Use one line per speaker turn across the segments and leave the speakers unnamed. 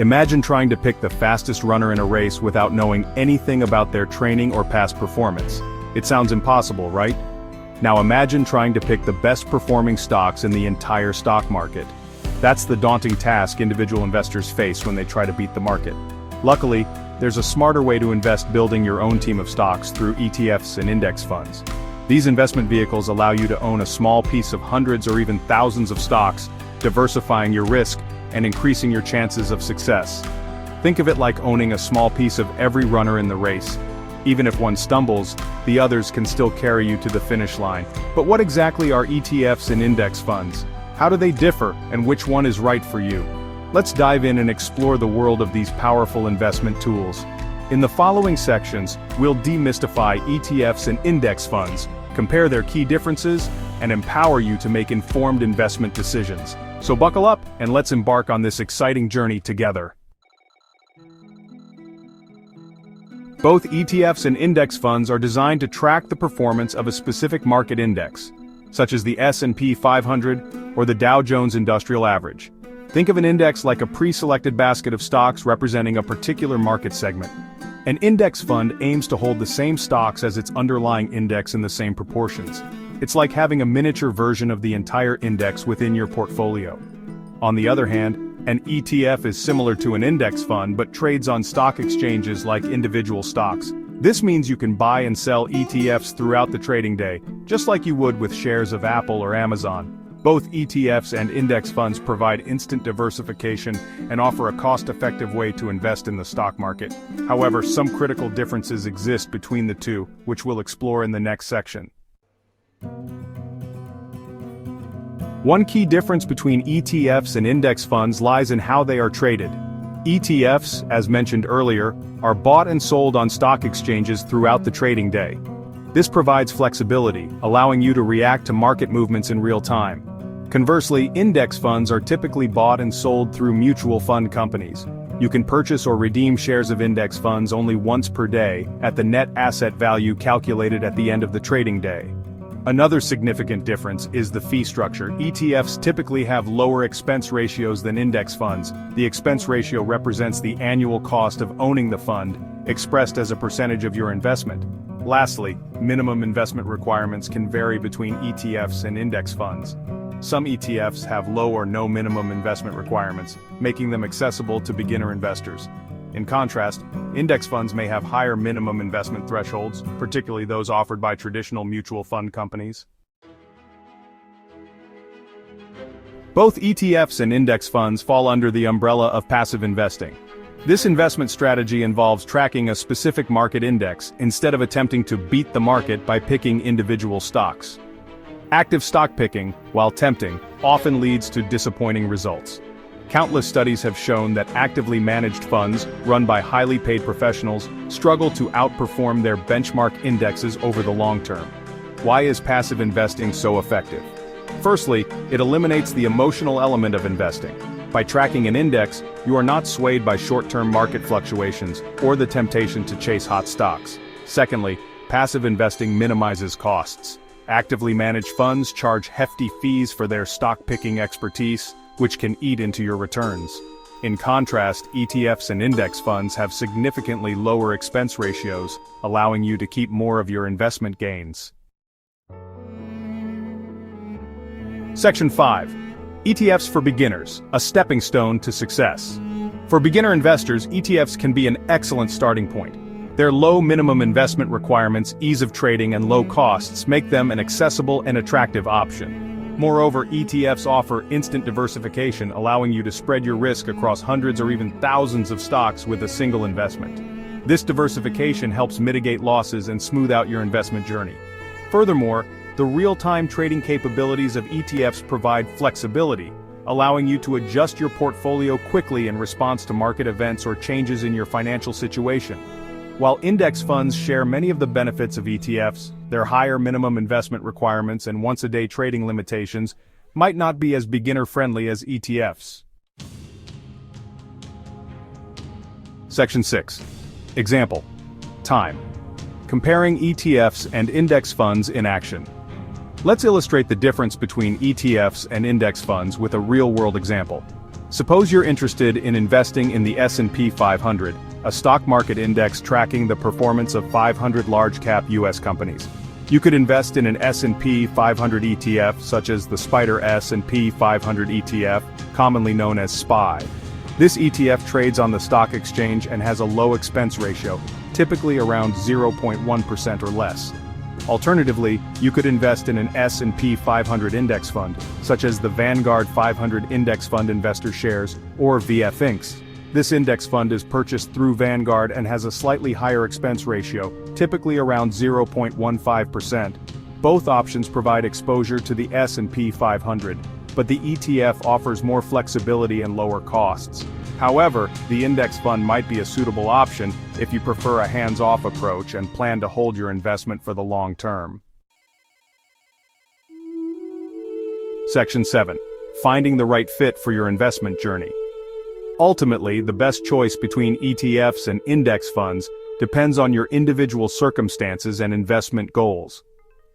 Imagine trying to pick the fastest runner in a race without knowing anything about their training or past performance. It sounds impossible, right? Now imagine trying to pick the best performing stocks in the entire stock market. That's the daunting task individual investors face when they try to beat the market. Luckily, there's a smarter way to invest building your own team of stocks through ETFs and index funds. These investment vehicles allow you to own a small piece of hundreds or even thousands of stocks, diversifying your risk and increasing your chances of success. Think of it like owning a small piece of every runner in the race. Even if one stumbles, the others can still carry you to the finish line. But what exactly are ETFs and index funds? How do they differ, and which one is right for you? Let's dive in and explore the world of these powerful investment tools. In the following sections, we'll demystify ETFs and index funds, compare their key differences, and empower you to make informed investment decisions. So buckle up, and let's embark on this exciting journey together. Both ETFs and index funds are designed to track the performance of a specific market index, such as the S&P 500 or the Dow Jones Industrial Average. Think of an index like a pre-selected basket of stocks representing a particular market segment. An index fund aims to hold the same stocks as its underlying index in the same proportions. It's like having a miniature version of the entire index within your portfolio. On the other hand, an ETF is similar to an index fund but trades on stock exchanges like individual stocks. This means you can buy and sell ETFs throughout the trading day, just like you would with shares of Apple or Amazon. Both ETFs and index funds provide instant diversification and offer a cost-effective way to invest in the stock market. However, some critical differences exist between the two, which we'll explore in the next section. One key difference between ETFs and index funds lies in how they are traded. ETFs, as mentioned earlier, are bought and sold on stock exchanges throughout the trading day. This provides flexibility, allowing you to react to market movements in real time. Conversely, index funds are typically bought and sold through mutual fund companies. You can purchase or redeem shares of index funds only once per day, at the net asset value calculated at the end of the trading day. Another significant difference is the fee structure. ETFs typically have lower expense ratios than index funds. The expense ratio represents the annual cost of owning the fund, expressed as a percentage of your investment. Lastly, minimum investment requirements can vary between ETFs and index funds. Some ETFs have low or no minimum investment requirements, making them accessible to beginner investors. In contrast, index funds may have higher minimum investment thresholds, particularly those offered by traditional mutual fund companies. Both ETFs and index funds fall under the umbrella of passive investing. This investment strategy involves tracking a specific market index instead of attempting to beat the market by picking individual stocks. Active stock picking, while tempting, often leads to disappointing results. Countless studies have shown that actively managed funds, run by highly paid professionals, struggle to outperform their benchmark indexes over the long term. Why is passive investing so effective? Firstly, it eliminates the emotional element of investing. By tracking an index, you are not swayed by short-term market fluctuations or the temptation to chase hot stocks. Secondly, passive investing minimizes costs. Actively managed funds charge hefty fees for their stock-picking expertise, which can eat into your returns. In contrast, ETFs and index funds have significantly lower expense ratios, allowing you to keep more of your investment gains. Section 5. ETFs for beginners, a stepping stone to success. For beginner investors, ETFs can be an excellent starting point. Their low minimum investment requirements, ease of trading, and low costs make them an accessible and attractive option. Moreover, ETFs offer instant diversification, allowing you to spread your risk across hundreds or even thousands of stocks with a single investment. This diversification helps mitigate losses and smooth out your investment journey. Furthermore, the real-time trading capabilities of ETFs provide flexibility, allowing you to adjust your portfolio quickly in response to market events or changes in your financial situation. While index funds share many of the benefits of ETFs, their higher minimum investment requirements and once-a-day trading limitations might not be as beginner-friendly as ETFs. Section 6. Example. Time. Comparing ETFs and index funds in action. Let's illustrate the difference between ETFs and index funds with a real-world example. Suppose you're interested in investing in the S&P 500, a stock market index tracking the performance of 500 large-cap U.S. companies. You could invest in an S&P 500 ETF such as the SPDR S&P 500 ETF, commonly known as SPY. This ETF trades on the stock exchange and has a low expense ratio, typically around 0.1% or less. Alternatively, you could invest in an S&P 500 index fund, such as the Vanguard 500 Index Fund Investor Shares, or VFINX. This index fund is purchased through Vanguard and has a slightly higher expense ratio, typically around 0.15%. Both options provide exposure to the S&P 500, but the ETF offers more flexibility and lower costs. However, the index fund might be a suitable option if you prefer a hands-off approach and plan to hold your investment for the long term. Section 7. Finding the right fit for your investment journey. Ultimately, the best choice between ETFs and index funds depends on your individual circumstances and investment goals.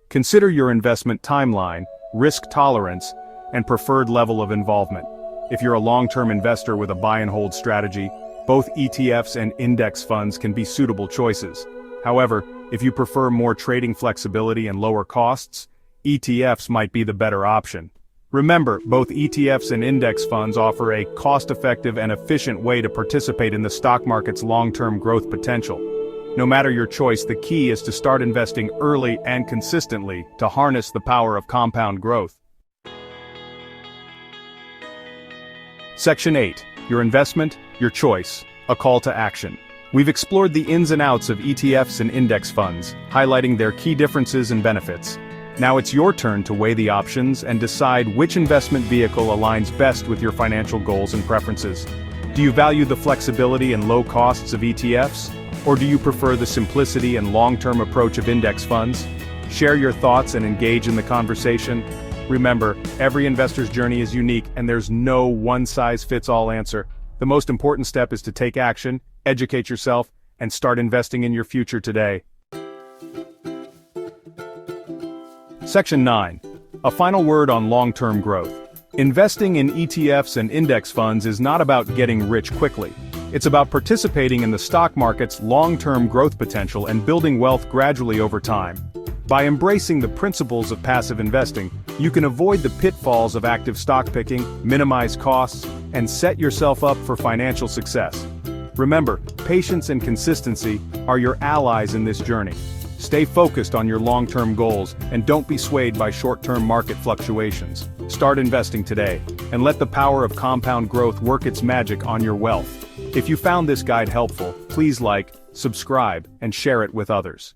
Consider your investment timeline, risk tolerance, and preferred level of involvement. If you're a long-term investor with a buy-and-hold strategy, both ETFs and index funds can be suitable choices. However, if you prefer more trading flexibility and lower costs, ETFs might be the better option. Remember, both ETFs and index funds offer a cost-effective and efficient way to participate in the stock market's long-term growth potential. No matter your choice, the key is to start investing early and consistently to harness the power of compound growth. Section 8. Your investment, your choice, a call to action. We've explored the ins and outs of ETFs and index funds, highlighting their key differences and benefits. Now it's your turn to weigh the options and decide which investment vehicle aligns best with your financial goals and preferences. Do you value the flexibility and low costs of ETFs? Or do you prefer the simplicity and long-term approach of index funds? Share your thoughts and engage in the conversation. Remember, every investor's journey is unique and there's no one-size-fits-all answer. The most important step is to take action, educate yourself, and start investing in your future today. Section 9. A final word on long-term growth. Investing in ETFs and index funds is not about getting rich quickly. It's about participating in the stock market's long-term growth potential and building wealth gradually over time. By embracing the principles of passive investing, you can avoid the pitfalls of active stock picking, minimize costs, and set yourself up for financial success. Remember, patience and consistency are your allies in this journey. Stay focused on your long-term goals and don't be swayed by short-term market fluctuations. Start investing today, and let the power of compound growth work its magic on your wealth. If you found this guide helpful, please like, subscribe, and share it with others.